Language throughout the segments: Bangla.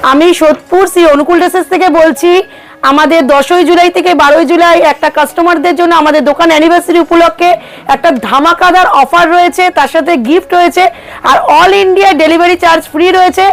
আমি সোদপুর শ্রী অনুকূল ড্রেসেস থেকে বলছি। আমাদের 10ই জুলাই থেকে 12ই জুলাই একটা কাস্টমারদের জন্য আমাদের দোকান অ্যানিভার্সারি উপলক্ষে একটা ধামাকাদার অফার রয়েছে, তার সাথে গিফট রয়েছে, আর all India delivery charge free রয়েছে।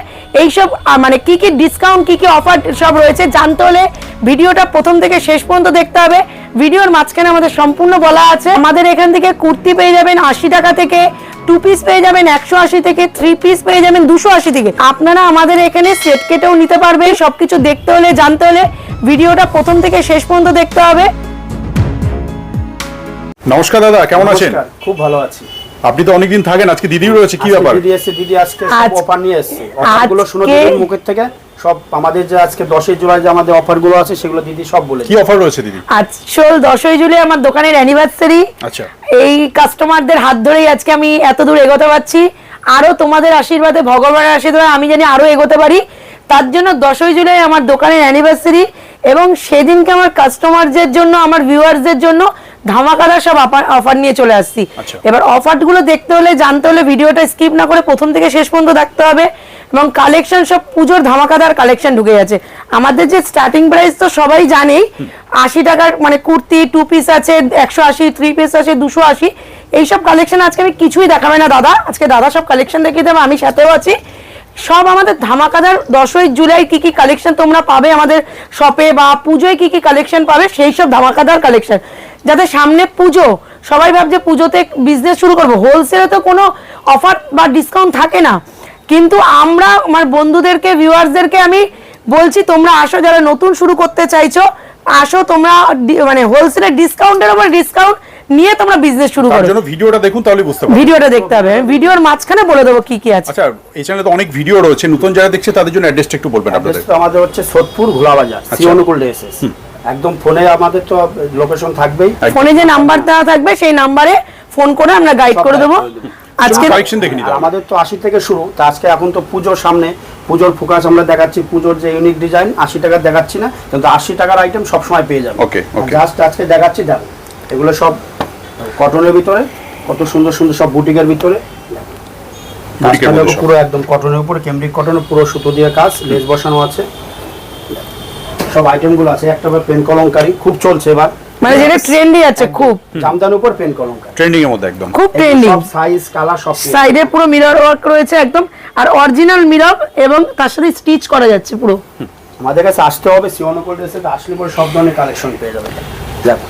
এইসব মানে কি কি ডিসকাউন্ট, কি কি অফার সব রয়েছে জানতে হলে ভিডিওটা প্রথম থেকে শেষ পর্যন্ত দেখতে হবে। ভিডিওর মাঝখানে আমাদের সম্পূর্ণ বলা আছে। আমাদের এখান থেকে কুর্তি পেয়ে যাবেন 80 টাকা থেকে, 2 পিস পেয়ে যাবেন 180 থেকে, 3 পিস পেয়ে যাবেন 280 থেকে। আপনারা আমাদের এখানে সেট কেটেও নিতে পারবেন। সবকিছু দেখতে হলে জানতে হলে ভিডিওটা প্রথম থেকে শেষ পর্যন্ত দেখতে হবে। নমস্কার দাদা, কেমন আছেন? খুব ভালো আছি। আপনি তো অনেকদিন থাকেন, আজকে দিদি রয়েছে, কি ব্যাপার? দিদি আজকে সব অফার নিয়ে এসেছে। অফারগুলো শুনে দিদির মুখের থেকে সব আমাদের যে আজকে 10ই জুলাই যে আমাদের অফারগুলো আছে সেগুলো দিদি সব বলে। কি অফার রয়েছে দিদি? আসল 10ই জুলাই আমার দোকানের অ্যানিভার্সারি। আচ্ছা, এই কাস্টমারদের হাত ধরেই আজকে আমি এত দূর এগোতে পারছি। আরো তোমাদের আশীর্বাদে, ভগবানের আশীর্বাদে আমি জানি আরো এগোতে পারি। তার জন্য 10ই জুলাই আমার দোকানের অ্যানিভার্সারি, এবং সেদিনকে আমার কাস্টমারদের জন্য, আমার ভিউয়ার্সদের জন্য ধামাকাদার সব অফার নিয়ে চলে আসছি। এবার অফারগুলো দেখতে হলে, জানতে হলে ভিডিওটা স্কিপ না করে প্রথম থেকে শেষ পর্যন্ত দেখতে হবে। এবং কালেকশন সব পুজোর ধামাকাদার কালেকশন ঢুকে গেছে। আমাদের যে স্টার্টিং প্রাইস তো সবাই জানেই, 80 টাকার মানে কুর্তি 2 পিস আছে, 180, 3 পিস আছে 280। এইসব কালেকশন আজকে আমি কিছুই দেখাবে না দাদা, আজকে দাদা সব কালেকশন দেখিয়ে দেবে, আমি সাথেও আছি। সব আমাদের ধামাকাদার 10ই জুলাই কি কি কালেকশন তোমরা পাবে আমাদের শপে, বা পুজোয় কি কি কালেকশন পাবে, সেই সব ধামাকাদার কালেকশন। যাতে সামনে পুজো, সবাই ভাবছে পুজোতে বিজনেস শুরু করবো, হোলসেলে তো কোনো অফার বা ডিসকাউন্ট থাকে না। কিন্তু আমরা আমার বন্ধুদেরকে, ভিউয়ার্সদেরকে আমি বলছি তোমরা আসো, যারা নতুন শুরু করতে চাইছো আসো, তোমরা মানে হোলসেলের ডিসকাউন্টের উপর ডিসকাউন্ট নিয়ে তোমরা বিজনেস শুরু করো। তার জন্য ভিডিওটা দেখুন, তাহলে বুঝতে পারবেন। ভিডিওটা দেখতে হবে, ভিডিওর মাঝখানে বলে দেবো কি কি আছে। আচ্ছা, এই চ্যানেলে তো অনেক ভিডিও রয়েছে, নতুন যারা দেখছে তাদের জন্য অ্যাড্রেসটা একটু বলবেন আপনাদের। আমাদের হচ্ছে সোদপুর ঘোলা বাজার, শ্রী অনুকূল ড্রেসেস। একদম ফোনে আমাদের তো লোকেশন থাকবেই, ফোনে যে নাম্বার দেওয়া থাকবে সেই নাম্বারে ফোন করে আমরা গাইড করে দেবো। আজকে কালেকশন দেখে নিতে হবে। আমাদের তো 80 থেকে শুরু, তা আজকে এখন তো পুজোর সামনে, পুজোর ফোকাস আমরা দেখাচ্ছি। পুজোর যে ইউনিক ডিজাইন 80 টাকার দেখাচ্ছি না, কিন্তু 80 টাকার আইটেম সব সময় পেয়ে যাবে। ওকে, জাস্ট আজকে দেখাচ্ছি, দেখো এগুলো সব কটনের ভিতরে, কত সুন্দর সুন্দর সব বুটিকের ভিতরে। পুরো একদম কটনের উপরে, কেমব্রিক কটনের পুরো সুতো দিয়ে কাজ, লেস বসানো আছে। সব আইটেমগুলো আছে। একটা পেন কলমকারি খুব চলছে এবার, মানে যেটা ট্রেন্ডি আছে, খুব জামদানির উপর পেন কলমকারি ট্রেন্ডিং এর মধ্যে, একদম খুব ট্রেন্ডিং। সব সাইজ কালার সব, সাইডে পুরো মিরর ওয়ার্ক রয়েছে একদম, আর অরিজিনাল মিরর, এবং তার সাথে স্টিচ করা যাচ্ছে পুরো। আমাদের কাছে আসতে হবে, শ্রী অনুকূল ড্রেসে আসলে পরে সব ধরনের কালেকশন পেয়ে যাবে। দেখো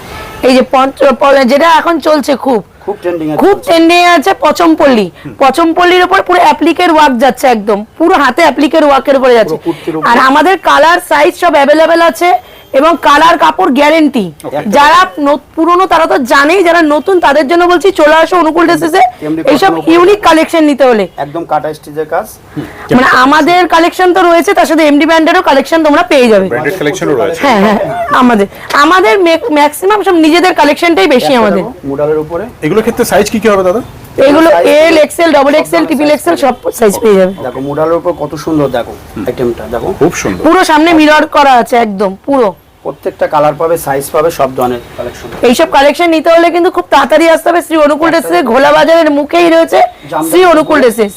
এই যে যেটা এখন চলছে খুব ট্রেন্ডিং আছে, পচমপল্লির উপর পুরো অ্যাপ্লিকের ওয়ার্ক যাচ্ছে, একদম পুরো হাতে অ্যাপ্লিকের ওয়ার্কের উপরে যাচ্ছে। আর আমাদের কালার সাইজ সব অ্যাভেলেবেল আছে, এবং কালার কাপড় গ্যারেন্টি। যারা পুরনো তারা তো জানেই, যারা নতুন তাদের জন্য বলছি চলে আসো অনুকূল ড্রেসেসে। এইসব ইউনিক কালেকশন নিতে হলে একদম কাটা স্টিচের কাজ, মানে আমাদের কালেকশন তো রয়েছে, তার সাথে এমডি ব্র্যান্ডেরও কালেকশন তোমরা পেয়ে যাবে। ব্র্যান্ডেড কালেকশনও রয়েছে। হ্যাঁ হ্যাঁ, আমাদের ম্যাক্সিমাম সব নিজেদের কালেকশনটাই বেশি আমাদের। মডেলের উপরে এগুলোর ক্ষেত্রে সাইজ কি কি হবে দাদা? এগুলো L, XL, double XL, triple XL সব সাইজ পেয়ে যাবে। দেখো মডেলের উপর কত সুন্দর, দেখো আইটেমটা দেখো খুব সুন্দর, পুরো সামনে মিরর করা আছে একদম পুরো। প্রত্যেকটা কালার পাবে, সাইজ পাবে, সব ধরনের কালেকশন। এইসব কালেকশন নিতে হলে কিন্তু খুব তাড়াতাড়ি আসতে হবে। শ্রী অনুকূল ড্রেসেস ঘোলা বাজারের মুখেই রয়েছে শ্রী অনুকূল ড্রেসেস।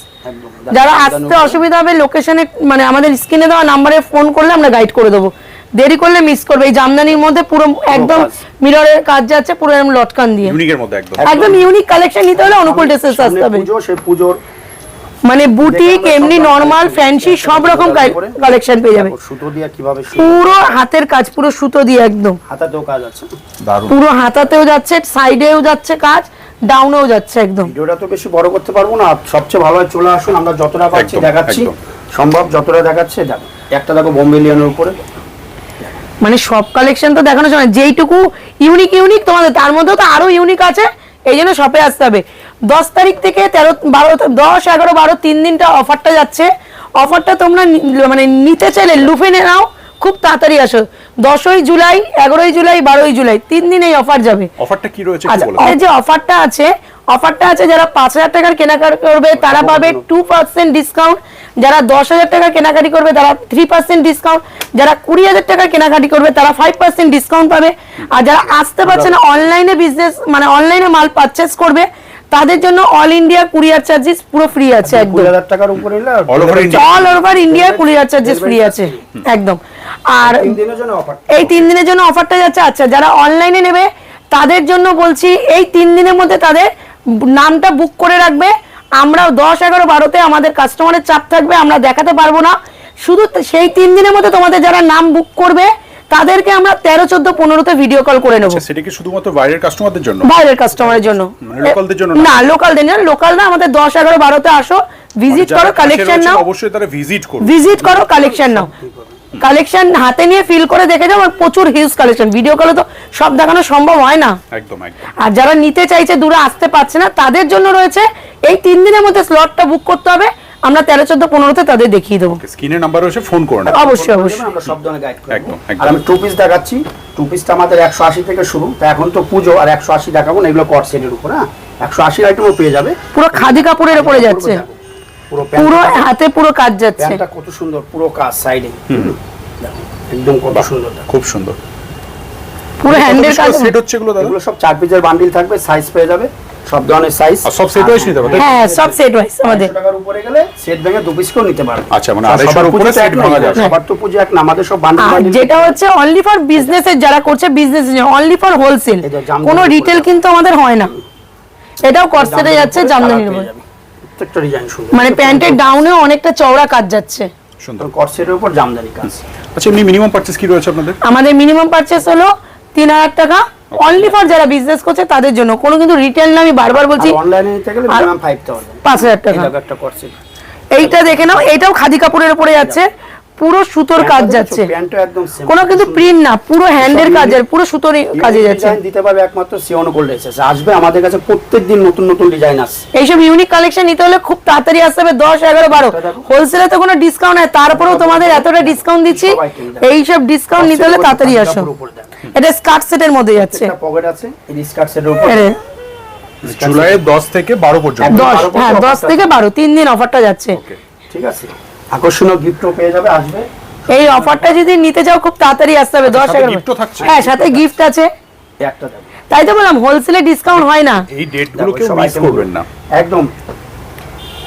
যারা আসতে অসুবিধা হবে, লোকেশনে মানে আমাদের স্ক্রিনে দেওয়া নাম্বারে ফোন করলে আমরা গাইড করে দেবো। দেরি করলে মিস করবে। এই জামদানির মধ্যে পুরো একদম মিররের কাজ যাচ্ছে, পুরো এরকম লটকান দিয়ে, ইউনিকের মধ্যে একদম ইউনিক কালেকশন নিতে হলে অনুকূল ড্রেসেস আসতে হবে। পুজোর মানে বুটিক, এমনি নরমাল, ফ্যান্সি সব রকম কালেকশন পেয়ে যাবে। সুতো দিয়ে কিভাবে, পুরো হাতের কাজ, পুরো সুতো দিয়ে একদম হাতাতেও কাজ আছে, পুরো হাতাতেও যাচ্ছে, সাইডেও যাচ্ছে কাজ, ডাউনেও যাচ্ছে একদম। ভিডিওটা তো বেশি বড় করতে পারবো না, সবচেয়ে ভালো হয় চলে আসুন, আমরা যতটা পাচ্ছি দেখাচ্ছি, সম্ভব যতটা দেখাচ্ছে। দেখো একটা দেখো বোম্বে লিয়ানের উপরে, মানে সব কালেকশন তো দেখানো সময় যেইটুকু ইউনিক তোমাদের, তার মধ্যেও তো আরো ইউনিক আছে। এই জন্য শপে আসতে হবে। 10 তারিখ থেকে 13, 12, 10, 11, 12 3 দিনটা অফারটা যাচ্ছে। অফারটা তোমরা মানে নিতে চাইলে লুফে নাও, খুব তাড়াতাড়ি আসো। 10ই জুলাই, 11ই জুলাই, 12ই জুলাই 3 দিন এই অফার যাবে। অফারটা কি রয়েছে আচ্ছা, এই যে অফারটা আছে যারা 5000 টাকার কেনাকাটা করবে তারা পাবে 2% ডিসকাউন্ট। যারা 10,000 টাকার কেনাকাটি করবে তারা 3% ডিসকাউন্ট। যারা 20,000 টাকার কেনাকাটি করবে তারা 5% ডিসকাউন্ট পাবে। আর যারা আসতে পারছে না, অনলাইনে বিজনেস মানে অনলাইনে মাল পারচেস করবে, তাদের জন্য অল ইন্ডিয়া কুরিয়ার চার্জেস পুরো ফ্রি আছে একদম। 20,000 টাকার উপরে হলে All over India? All over India courier charges free আছে একদম। আর 3 দিনের জন্য অফার। এই 3 দিনের জন্য অফারটা যাচ্ছে। আচ্ছা, যারা অনলাইনে নেবে তাদের জন্য বলছি এই 3 দিনের মধ্যে তাদের নামটা বুক করে রাখবে। আমরা 10, 11, 12-তে আমাদের কাস্টমারের চাপ থাকবে, আমরা দেখাতে পারবো না। শুধু সেই 3 দিনের মধ্যে তোমাদের যারা নাম বুক করবে তাদেরকে আমরা 13, 14, 15-তে ভিডিও কল করে নেবো। আচ্ছা, সেটা কি শুধুমাত্র বাইরের কাস্টমারদের জন্য? বাইরের কাস্টমারের জন্য, মানে লোকালদের জন্য না, লোকালদের জন্য। লোকাল না, আমাদের 10, 11, 12-তে আসো, ভিজিট করো, কালেকশন নাও, অবশ্যই তারা ভিজিট করবে। ভিজিট করো, কালেকশন নাও, কালেকশন হাতে নিয়ে ফিল করে দেখে যাও। আর প্রচুর হিউজ কালেকশন, ভিডিও কলে তো সব দেখানো সম্ভব হয় না। একদম একদম। আর যারা নিতে চাইছে, দূরে আসতে পারছে না, তাদের জন্য রয়েছে এই 3 দিনের মধ্যে স্লটটা বুক করতে হবে। আমরা 13, 14, 15-তে তাদের দেখিয়ে দেবো। স্ক্রিনের নাম্বার রয়েছে, ফোন করে নেবেন। অবশ্যই অবশ্যই। আমরা সব ধরনের গাইড করব। একদম, একদম। আর আমি 2 পিস দেখাচ্ছি। 2 পিসটা আমাদের 180 থেকে শুরু। তা এখন তো পুজো, আর 180 দেখাবো না, এগুলো কট সেটের উপর। হ্যাঁ, 180 আইটেমও পেয়ে যাবে। পুরো খাদি কাপড়ের উপরে যাচ্ছে, পুরো পুরো হাতে পুরো কাজ যাচ্ছে। প্যান্টটা কত সুন্দর, পুরো কাজ সাইডে। দেখো একদম কত সুন্দর, দেখো খুব সুন্দর। পুরো হ্যান্ডের কাজ। সেট হচ্ছে এগুলো দাদা? এগুলো সব 4 পিসের বান্ডিল থাকবে, সাইজ পেয়ে যাবে সব ধরনের সাইজ। আর সব সেট ওয়াইজ নিতে পারবে? হ্যাঁ, সব সেট ওয়াইজ আমাদের। 500 টাকার উপরে গেলে সেট ভেঙে 2 পিস করে নিতে পারবে। আচ্ছা, মানে 250 এর উপরে সেট ভাঙা যাবে। সবার তো পুজো এক না, আমাদের সব বান্ডিল আর বান্ডিল। যেটা হচ্ছে অনলি ফর বিজনেসের, যারা করছে বিজনেস, অনলি ফর হোলসেল, এই যে জামদানি কোনো উপরে রিটেল যাবে। কিন্তু আমাদের হয় না। এটাও কর্সেটে যাচ্ছে, জামদানির উপর। প্রত্যেকটা ডিজাইন সুন্দর, মানে প্যান্টের ডাউনেও অনেকটা চওড়া কাজ যাচ্ছে। সুন্দর। কর্সেটের উপর জামদানি কাজ। আচ্ছা, এমনি মিনিমাম পারচেজ কি রয়েছে আপনাদের? আমাদের মিনিমাম পারচেস হলো 3,000 টাকা, অনলি ফর যারা বিজনেস করছে তাদের জন্য। কোনো কিন্তু রিটেল না, আমি বারবার বলছি। অনলাইনে নিতে গেলে মিনিমাম 5,000 5,000 টাকা। একটা কর্সেট। এইটা দেখে নাও, এটাও খাদি কাপড়ের উপরে যাচ্ছে, পুরো সুতোর কাজ যাচ্ছে। প্যান্টটা একদম সেম, কোনো কিন্তু প্রিন্ট না, পুরো হ্যান্ডের কাজের, পুরো সুতোর কাজে যাচ্ছে। ডিজাইন দিতে পারবে একমাত্র সিওনো গোল্ড এসেছে। আসবে আমাদের কাছে প্রত্যেকদিন নতুন নতুন ডিজাইন আসছে। এইসব ইউনিক কালেকশন নিতে হলে খুব তাড়াতাড়ি আসতে হবে। 10, 11, 12 হোলসেলে তো কোনো ডিসকাউন্ট নাই, তারপরেও তোমাদের এতটা ডিসকাউন্ট দিচ্ছি। এইসব ডিসকাউন্ট নিতে হলে তাড়াতাড়ি আসো। এটা স্কার্ট সেটের মধ্যে যাচ্ছে। একটা পকেট আছে এই স্কার্ট সেটের উপর। জুলাই 10 থেকে 12 পর্যন্ত। 10, হ্যাঁ 10 থেকে 12, 3 দিন অফারটা যাচ্ছে। ওকে, ঠিক আছে। আকর্ষণীয় গিফটও পেয়ে যাবে, আসবে। এই অফারটা যদি নিতে চাও খুব তাড়াতাড়ি আসতে হবে। 10, সাথে 11, gift ও থাকছে? হ্যাঁ, সাথে গিফট আছে। একটা দেবো। তাই তো বললাম হোলসেলে ডিসকাউন্ট হয় না। এই ডেটগুলো কেউ সব মিস item করবেন না। একদম।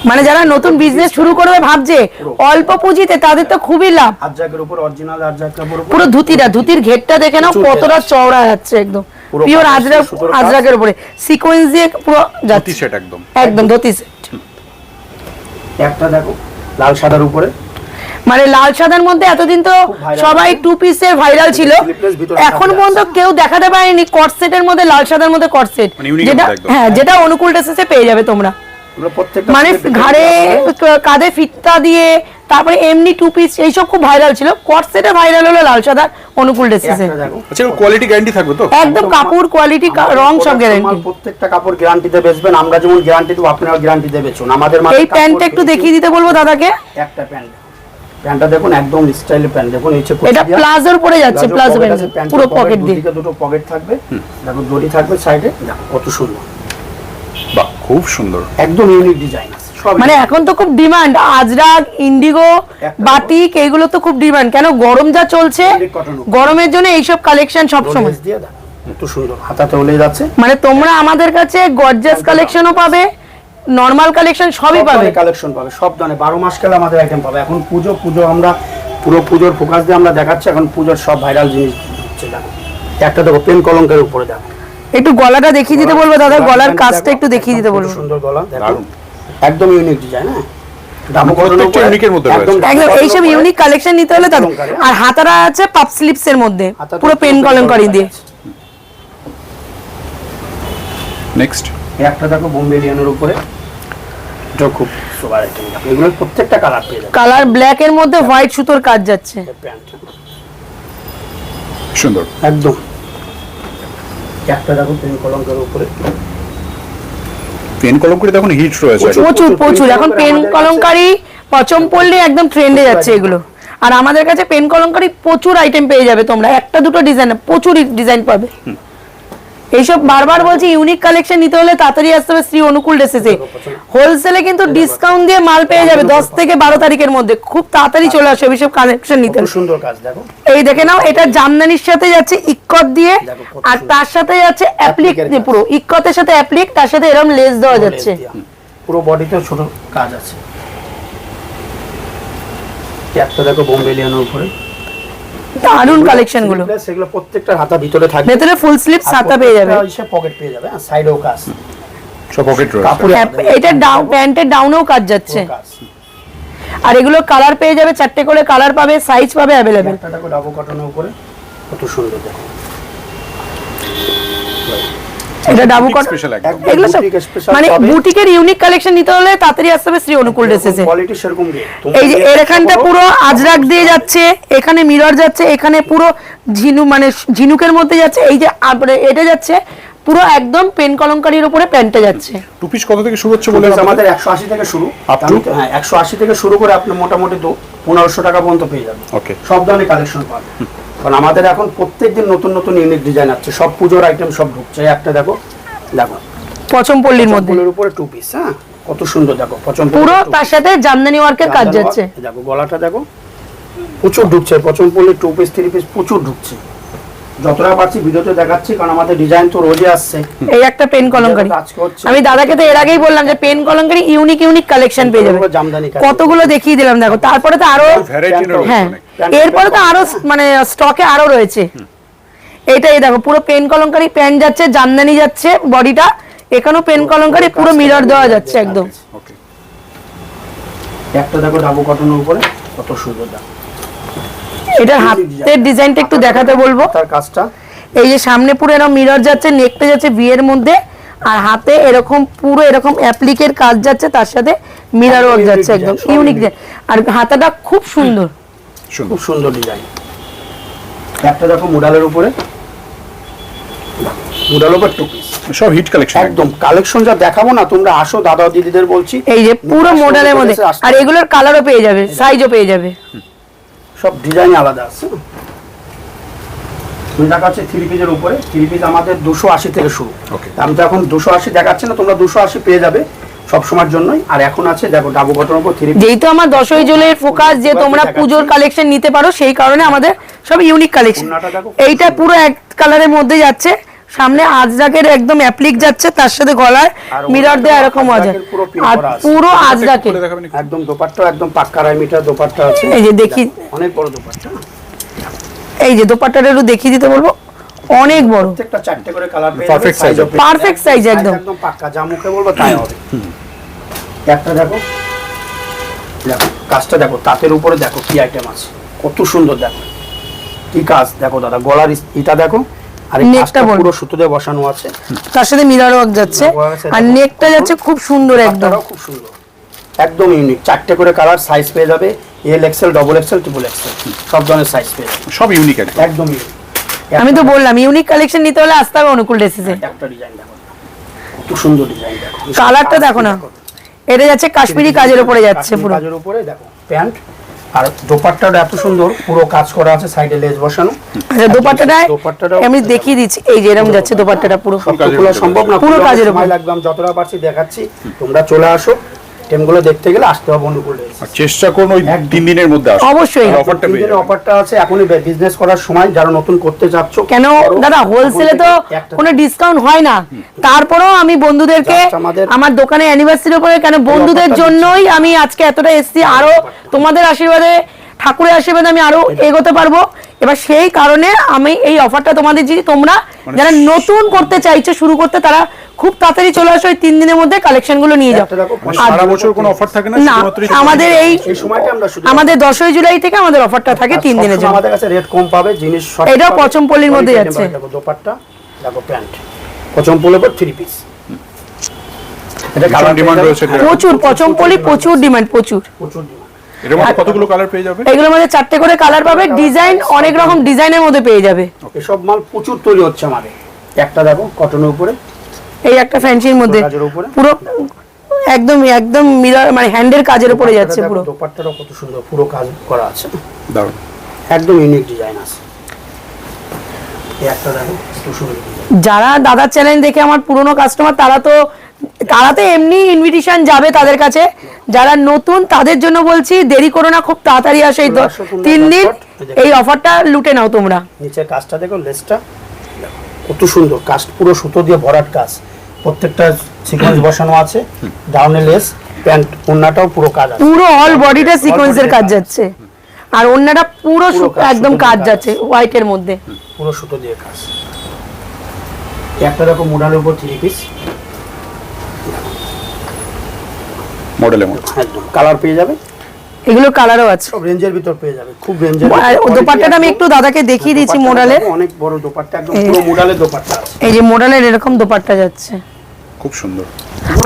মানে যারা নতুন বিজনেস শুরু করবে ভাবছে অল্প পুঁজিতে, তাদের তো খুবই লাভ। আরজাকের উপর অরিজিনাল আরজাক কাপড় উপর। পুরো ধুতির ঘেরটা দেখে নাও প্রচুর কতটা ঘের। চওড়া যাচ্ছে, একদম পুরো পিওর পাশে আজরাক, সুতোর কাজ। আজরাকের উপরে সিকোয়েন্স দিয়ে পুরো ধুতি যাচ্ছে সেট একদম। একদম ধুতি সেট। একটা দেখো লাল সাদার উপরে। মানে লাল সাদার মধ্যে এতদিন তো viral সবাই আছে। 2 পিসের ভাইরাল ছিল, Sleeveless ভিতরে এখন সাদা পর্যন্ত কেউ দেখাতে পারেনি কট সেটের মধ্যে লাল সাদার মধ্যে কট সেট, মানে unique যেটা মধ্যে একদম। হ্যাঁ, যেটা অনুকূল ড্রেসেসে পেয়ে যাবে তোমরা। এগুলো প্রত্যেকটা মানে set এ ঘাড়ে পেয়ে কাঁধে ফিতা দিয়ে, তারপরে এমনি 2 পিস, এইসব খুব ভাইরাল ছিল। কট সেটে ভাইরাল হলো লাল সাদা অনুকূল যাবে। ড্রেসেসে। একটা দেখো। আচ্ছা, কোয়ালিটি গ্যারান্টি থাকবে তো? একদম কাপড় কোয়ালিটি, রং সব গ্যারান্টি। প্রত্যেকটা কাপড় গ্যারান্টিতে বেচবেন। আমরা যেমন গ্যারান্টি দেবো, আপনারা গ্যারান্টিতে বেচুন। আমাদের এই প্যান্টটা একটু দেখিয়ে দিতে বলবো দাদাকে। একটা প্যান্ট, প্যান্টটা দেখুন একদম স্টাইলের প্যান্ট। দেখুন নিচে এটা প্লাজোর পরে যাচ্ছে, প্লাজো প্যান্ট, পুরো পকেট দিয়ে। দুটো পকেট থাকবে, দেখো দড়ি থাকবে সাইডে। দেখো কত সুন্দর, বাহ, খুব সুন্দর। একদম ইউনিক ডিজাইন আছে সব। মানে এখন তো খুব ডিমান্ড আজরাক, ইন্ডিগো, বাটিক, এইগুলো তো খুব ডিমান্ড। কেন গরম যা চলছে, গরমের জন্য এইসব কালেকশন সব সময়। দিয়ে দাও কত সুন্দর, হাতাতে ওলে যাচ্ছে। মানে তোমরা আমাদের কাছে গর্জিয়াস কালেকশনও পাবে, নরমাল কালেকশন সবই পাবে। কালেকশন পাবে সব ধরনের, 12 মাস কালে আমাদের আইটেম পাবে। এখন পুজো আমরা পুরো পুজোর ফোকাস দিয়ে আমরা দেখাচ্ছি। এখন পুজোর সব ভাইরাল জিনিস হচ্ছে। দেখো একটা দেখো পেন কলঙ্কের উপরে, দেখো একটু গলাটা দেখিয়ে দিতে বলবো দাদা, গলার কাজটা একটু দেখিয়ে দিতে বলবো। সুন্দর গলা, দেখো দারুণ। একদম ইউনিক ডিজাইন। হ্যাঁ, প্রত্যেকটা ইউনিকের মধ্যে রয়েছে। একদম এইসব ইউনিক কালেকশন নিতে হলে দাদা। আর হাতারা আছে পাপ স্লিপস এর মধ্যে, পুরো পেন কলঙ্কারি দিয়ে। নেক্সট একটা দেখো বোম্বে রিয়ানের উপরে, এটা খুব সুপার আইটেম। এগুলো প্রত্যেকটা কালার পেয়ে যাবে। কালার ব্ল্যাক এর মধ্যে হোয়াইট সুতোর কাজ যাচ্ছে। প্যান্ট সুন্দর একদম। একটা দেখো পেন কলঙ্কের উপরে, পেন কলমকারি দেখুন হিট রয়েছে। প্রচুর এখন পেন কলমকারি পচম পড়লে একদম ট্রেন্ডে যাচ্ছে এগুলো। আর আমাদের কাছে পেন কলমকারি প্রচুর আইটেম পেয়ে যাবে তোমরা, একটা দুটো ডিজাইন, প্রচুর ডিজাইন পাবে। এইসব বারবার বলছি, ইউনিক কালেকশন নিতে হলে তাড়াতাড়ি আসতে হবে শ্রী অনুকূল ড্রেসেসে। হোলসেলে কিন্তু ডিসকাউন্ট দিয়ে মাল পেয়ে যাবে 10 থেকে 12 তারিখের মধ্যে। খুব তাড়াতাড়ি চলে আসবে এইসব কালেকশন নিতে। খুব সুন্দর কাজ দেখো, এই দেখে নাও, এটা জামদানির সাথে যাচ্ছে ইক্কত দিয়ে, দেখো কত আর তার সাথে যাচ্ছে অ্যাপ্লিক অ্যাপ্লিকের দিয়ে, কাজ। পুরো ইক্কতের সাথে অ্যাপ্লিক, তার সাথে এরকম লেস দেওয়া যাচ্ছে। পুরো বডিতে ছোট কাজ আছে। একটা দেখো বোম্বেলিয়ানের উপরে দারুন কালেকশন গুলো। সেগুলো প্রত্যেকটা হাতা ভিতরে থাকবে, ভেতরে ফুল স্লিভ ছাতা পেয়ে যাবে, পকেট পেয়ে যাবে, আর সাইডেও কাজ, সব পকেট রয়েছে। কাপড়ে এটা ডাউন প্যান্টের ডাউনেও কাজ যাচ্ছে। কাজ। আর এগুলো কালার পেয়ে যাবে, 4টে করে কালার পাবে, সাইজ পাবে অ্যাভেলেবেল। একটা দেখো ডাবল কটনের উপরে কত সুন্দর দেখো, এটা ডাবু কট, স্পেশাল একদম। একদম এগুলো সব boutique special মানে পাবে। বুটিকের ইউনিক কালেকশন নিতে হলে তাড়াতাড়ি আসতে হবে শ্রী অনুকূল ড্রেসেসে। কোয়ালিটি সেরকম দিয়ে এই যে এর এখানটা পুরো আজরাক দিয়ে যাচ্ছে, এখানে মিরর যাচ্ছে, এখানে পুরো ঝিনু মানে ঝিনুকের মধ্যে যাচ্ছে, এই যে এটা যাচ্ছে পুরো একদম পেন কলমকারীর উপরে প্যান্টটা যাচ্ছে। টু পিস কত থেকে শুরু হচ্ছে বলে আমাদের 180 থেকে শুরু, Up to? হ্যাঁ 180 থেকে শুরু করে আপনি মোটামুটি 1500 টাকা পর্যন্ত পেয়ে যাবেন। ওকে। সব ধরনের কালেকশন পাবেন, কারণ আমাদের এখন প্রত্যেকদিন নতুন নতুন ইউনিক ডিজাইন আছে, সব পুজোর আইটেম সব ঢুকছে। এই একটা দেখো, দেখো পচমপল্লির মধ্যে ফুলের উপরে টু পিস, হ্যাঁ কত সুন্দর দেখো, পছন্দ পুরো, তার সাথে জামদানি ওয়ার্কের কাজ যাচ্ছে। দেখো গলাটা দেখো প্রচুর ঢুকছে, পছন্দপল্লির টু পিস 3 পিস প্রচুর ঢুকছে। যতটা পারছি ভিডিওতে দেখাচ্ছি, কারণ আমাদের ডিজাইন তো রোজই আসছে। এই একটা পেন কলমকারী, আজকে হচ্ছে আমি দাদাকে তো এর আগেই বললাম যে pen kalamkari unique unique collection পেয়ে যাবে। জামদানি কাজ। কতগুলো দেখিয়ে দিলাম দেখো, তারপরে তো আরো, ভ্যারাইটি রয়েছে হ্যাঁ অনেক। এরপরে তো আরো মানে স্টকে আরো রয়েছে। এইটাই দেখো পুরো পেন কলমকারী প্যান্ট যাচ্ছে, জামদানি যাচ্ছে বডিটা, এখানেও পেন কলমকারী পুরো মিরর দেওয়া যাচ্ছে একদম। ওকে। একটা দেখো ডাবল কটনের উপরে কত সুন্দর দেখো, এটার হাতের ডিজাইনটা একটু দেখাতে বলবো। তার কাজটা এই যে সামনে পুরো এরকম মিরর যাচ্ছে, নেকটা যাচ্ছে বিয়ের মধ্যে, আর হাতে এরকম পুরো এরকম অ্যাপ্লিকের কাজ যাচ্ছে, তার সাথে মিরর ওয়ার্ক যাচ্ছে, একদম ইউনিক। আর হাতাটা খুব সুন্দর, খুব সুন্দর ডিজাইন। একটা দেখো মুডালের উপরে, মুডাল উপর টু পিস, সব হিট কালেকশন একদম কালেকশন যা দেখাবো না, তোমরা আসো দাদা দিদিদের বলছি। এই যে পুরো মডেলের মধ্যে, আর এগুলোর কালারও পেয়ে যাবে, সাইজও পেয়ে যাবে। সব ডিজাইন আলাদা আছে। দেখাচ্ছে 3 পিসের উপরে, 3 পিস আমাদের 280 থেকে শুরু। ওকে। আমি তো এখন 280 দেখাচ্ছি না, তোমরা 280 পেয়ে যাবে সব সময়ের জন্যই। আর এখন আছে দেখো ডাবল কটনের উপর 3 পিস, যেহেতু আমার দশই জুলের ফোকাস যে তোমরা পুজোর কালেকশন নিতে পারো, সেই কারণে আমাদের সব ইউনিক কালেকশন। ওড়নাটা দেখো, এইটা পুরো এক কালারের মধ্যে যাচ্ছে, সামনে আজরাকের একদম অ্যাপ্লিক যাচ্ছে, তার সাথে গলায় আর মিরর দেওয়া এরকম আছে, আজরাকের পুরো print আর করা আছে। পুরো আজরাকের। দেখাবেন একটু? একদম দোপাট্টা একদম পাক্কা রাইমিটার দোপাট্টা আছে। এই যে দেখি, অনেক বড় দোপাট্টা, এই যে দোপাট্টাটা একটু দেখিয়ে দিতে বলবো, অনেক বড়, প্রত্যেকটা 4টে করে কালার পেয়ে Perfect size হবে। Perfect size একদম। একদম পাক্কা, যা মুখে বলবো তাই হবে। একটা দেখো, দেখো কাজটা দেখো, তাঁতের উপরে দেখো কি আইটেম আছে, কত সুন্দর দেখো কি কাজ দেখো দাদা। গলার এটা দেখো, আর এই নেকটা কাজটা বল। পুরো সুতোতে বসানো আছে, তার সাথে মিরর ওয়ার্ক যাচ্ছে, আর নেকটা যাচ্ছে খুব সুন্দর একদম। পাটটাও খুব সুন্দর, একদম ইউনিক। 4টে করে কালার, সাইজ পেয়ে যাবে L XL, double XL, triple XL, সব ধরনের সাইজ পেয়ে যাবে, সব ইউনিক একদম। একদম ইউনিক। আমি তো বললাম ইউনিক কালেকশন নিতে হলে আসতে হবে অনুকূল ড্রেসেসে। একটা ডিজাইন দেখো, কত সুন্দর ডিজাইন দেখো, কালারটা দেখো না, এটা যাচ্ছে কাশ্মীরি কাজের উপরে যাচ্ছে পুরো। কাজের উপরে দেখো প্যান্ট, আর দোপাট্টাটা এত সুন্দর, পুরো কাজ করা আছে, সাইডে লেস বসানো। আচ্ছা দোপাট্টাটায় দোপাট্টাটাও আমি দেখিয়ে দিচ্ছি, এই যে এরকম যাচ্ছে দোপাট্টাটা পুরো। সব তো খোলা সম্ভব না, পুরো কাজের সময় উপর। লাগবে, আমি যতটা পারছি দেখাচ্ছি, তোমরা চলে আসো। টেমগুলো দেখতে গেলে আসতে হবে অনুকূল ড্রেসেস। আর চেষ্টা করুন ওই একদম। 3 দিনের মধ্যে আসুন। অবশ্যই। আর অফারটা পেয়ে যাবেন। অফারটা আছে, এখনই বিজনেস করার সময়, যারা নতুন করতে যাচ্ছ কেন করো। দাদা, হোলসেলে তো এখন থেকে একটা কোনো ডিসকাউন্ট হয় না, তারপরেও আমি বন্ধুদেরকে Just আমাদের- আমার দোকানে অ্যানিভার্সারির উপরে, কেন বন্ধুদের অফারটা জন্যই আমি আজকে এতটা এসেছি, আরো তোমাদের আশীর্বাদে, ঠাকুরের আশীর্বাদে আমি আরো এগোতে পারবো। এবার সেই কারণে আমি এই অফারটা তোমাদের দিচ্ছি, তোমরা যারা নতুন করতে চাইছো, শুরু করতে, তারা খুব তাড়াতাড়ি চলে আসো, এই 3 দিনের মধ্যে কালেকশন গুলো নিয়ে যাও। একটা দেখো, মানে আর সারা বছর কোনো অফার থাকে না, না, শুধুমাত্র আমাদের এই এই সময়টা আমরা শুধু আমাদের 10ই জুলাই থেকে আমাদের অফারটা থাকে 3 দিনের সবসময় জন্য। আমাদের কাছে রেট কম পাবে, জিনিস সব এটাও পাবে। পচমপল্লির মধ্যে Quality যাচ্ছে। item পাবে, দেখো দোপাট্টা, দেখো প্যান্ট, পচমপল্লির উপর 3 পিস। এটা ভীষণ কালার demand পেয়ে রয়েছে যাবে, এটার। প্রচুর পচমপল্লি, প্রচুর ডিমান্ড, প্রচুর। প্রচুর demand। এর মধ্যে কতগুলো কালার পেয়ে যাবে? এগুলোর মধ্যে 4টে করে কালার পাবে, ডিজাইন অনেক রকম ডিজাইনের মধ্যে পেয়ে যাবে। এসব মাল প্রচুর তৈরি হচ্ছে আমাদের। একটা দেখো কটনের উপরে, এই একটা ফ্যান্সির মধ্যে কাজের উপরে পুরো একদম একদম মিরর মানে হ্যান্ডের কাজের উপরে যাচ্ছে দোপাট্টাটা পুরো। দেখো, দোপাট্টাটাও কত সুন্দর, পুরো কাজ করা আছে, দারুণ। একদম ইউনিক ডিজাইন আছে। এই একটা দেখো, কত সুন্দর ডিজাইন। যারা দাদার চ্যানেল দেখে আমার পুরনো কাস্টমার তারা তো এমনি ইনভিটেশন যাবে তাদের কাছে, যারা নতুন তাদের জন্য বলছি দেরি করো না, খুব তাড়াতাড়ি আসে, এই 3 দিন এই অফারটা লুটে নাও তোমরা। নিচের কাজটা দেখো, লেসটা কত সুন্দর কাজ, পুরো সুতো দিয়ে ভরাট কাজ, প্রত্যেকটা সিকোয়েন্স বসানো আছে, ডাউনে লেস, প্যান্ট ওন্নাটাও পুরো কাজ আছে, পুরো অল বডিটা সিকোয়েন্সের কাজ যাচ্ছে, আর ওন্নাটা পুরো একদম কাজ যাচ্ছে হোয়াইটের মধ্যে, পুরো সুতো দিয়ে কাজ। একটা দেখো মোডালের উপর 3 পিস মডেলের মধ্যে একদম কালার পেয়ে যাবে, এগুলো কালারও আছে, সব রেঞ্জের ভিতর পেয়ে যাবে, খুব রেঞ্জের। আর দোপাট্টাটা আমি একটু দাদাকে দেখিয়ে দিয়েছি মডেলের, অনেক বড় দোপাট্টা, একদম পুরো মোডালের দোপাট্টা আছে, এই যে মডেলের এরকম দোপাট্টা যাচ্ছে। খুব সুন্দর।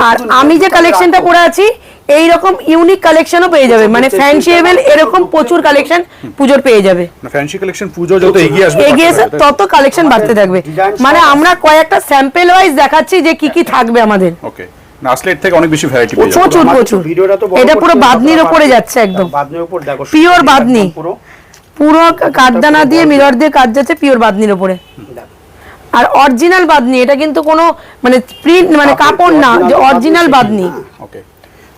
আর আমি যে কালেকশনটা করে আছি এই রকম ইউনিক কালেকশনও পেয়ে যাবে, মানে ফ্যান্সিয়েবল এরকম প্রচুর কালেকশন পুজোর পেয়ে যাবে। ফ্যান্সি কালেকশন পুজো যত এগিয়ে আসবে তত কালেকশন বাড়তে থাকবে, মানে আমরা কয়েকটা স্যাম্পল ওয়াইজ দেখাচ্ছি যে কি কি থাকবে আমাদের। ওকে, না আসলে এর থেকে অনেক বেশি ভ্যারাইটি পেয়ে যাবে। প্রচুর প্রচুর, এটা পুরো বাদনির উপরে যাচ্ছে, একদম বাদনির উপর দেখো, পিওর বাদনি, পুরো কাঠদানা দিয়ে মিরর দিয়ে কাজ যাচ্ছে পিওর বাদনির উপরে, আর অরিজিনাল বাদনি, এটা কিন্তু কোনো মানে প্রিন্ট মানে কাপড় না, যে অরিজিনাল বাদনি। ওকে,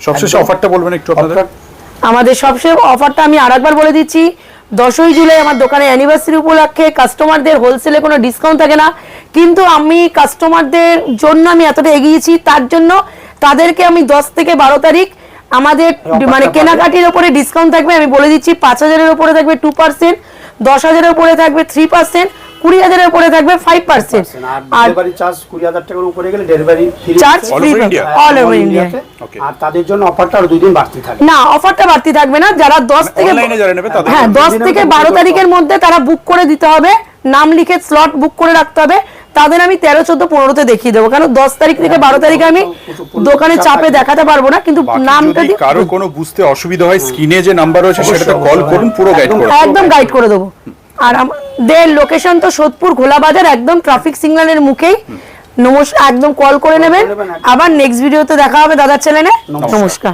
সবশেষে অফারটা বলবেন একটু আপনাদের। আমাদের সবশেষে অফারটা আমি আরেকবার বলে দিচ্ছি, 10ই জুলাই আমার দোকানে অ্যানিভার্সারি উপলক্ষে কাস্টমারদের হোলসেলে কোনো ডিসকাউন্ট থাকে না, কিন্তু আমি কাস্টমারদের জন্য আমি এতটা এগিয়েছি, তার জন্য তাদেরকে আমি 10 থেকে 12 তারিখ আমাদের মানে কেনাকাটির উপরে ডিসকাউন্ট থাকবে। আমি বলে দিচ্ছি 5,000-এর উপরে থাকবে 2%, 10,000-এর উপরে থাকবে 3%, 20,000-এর উপরে থাকবে 5%, আর ডেলিভারি চার্জ 20,000 টাকার উপরে গেলে delivery free charge free all over India. আর তাদের জন্য অফারটা আরো 2 দিন বাড়তি থাকবে। না, অফারটা বাড়তি থাকবে না, যারা 10 থেকে অনলাইনে যারা নেবে তাদের, হ্যাঁ 10 থেকে 12 তারিখের মধ্যে তারা বুক করে দিতে হবে, নাম লিখে স্লট বুক করে রাখতে হবে, তাদের আমি 13, 14, 15-তে দেখিয়ে দেবো, কারণ 10 তারিখ থেকে 12 তারিখে আমি দোকানে চাপে দেখাতে পারবো না, কিন্তু নামটা যদি কারো কোনো বুঝতে অসুবিধা হয় স্ক্রিনে যে নাম্বার রয়েছে সেটাতে কল করুন, পুরো গাইড করুন, একদম গাইড করে দেবো। আর আমাদের লোকেশন তো সোদপুর ঘোলা বাজার, একদম ট্রাফিক সিগন্যালের মুখেই। নমস্কার, একদম কল করে নেবেন। আবার নেক্সট ভিডিওতে দেখা হবে দাদার চ্যানেলে। নমস্কার।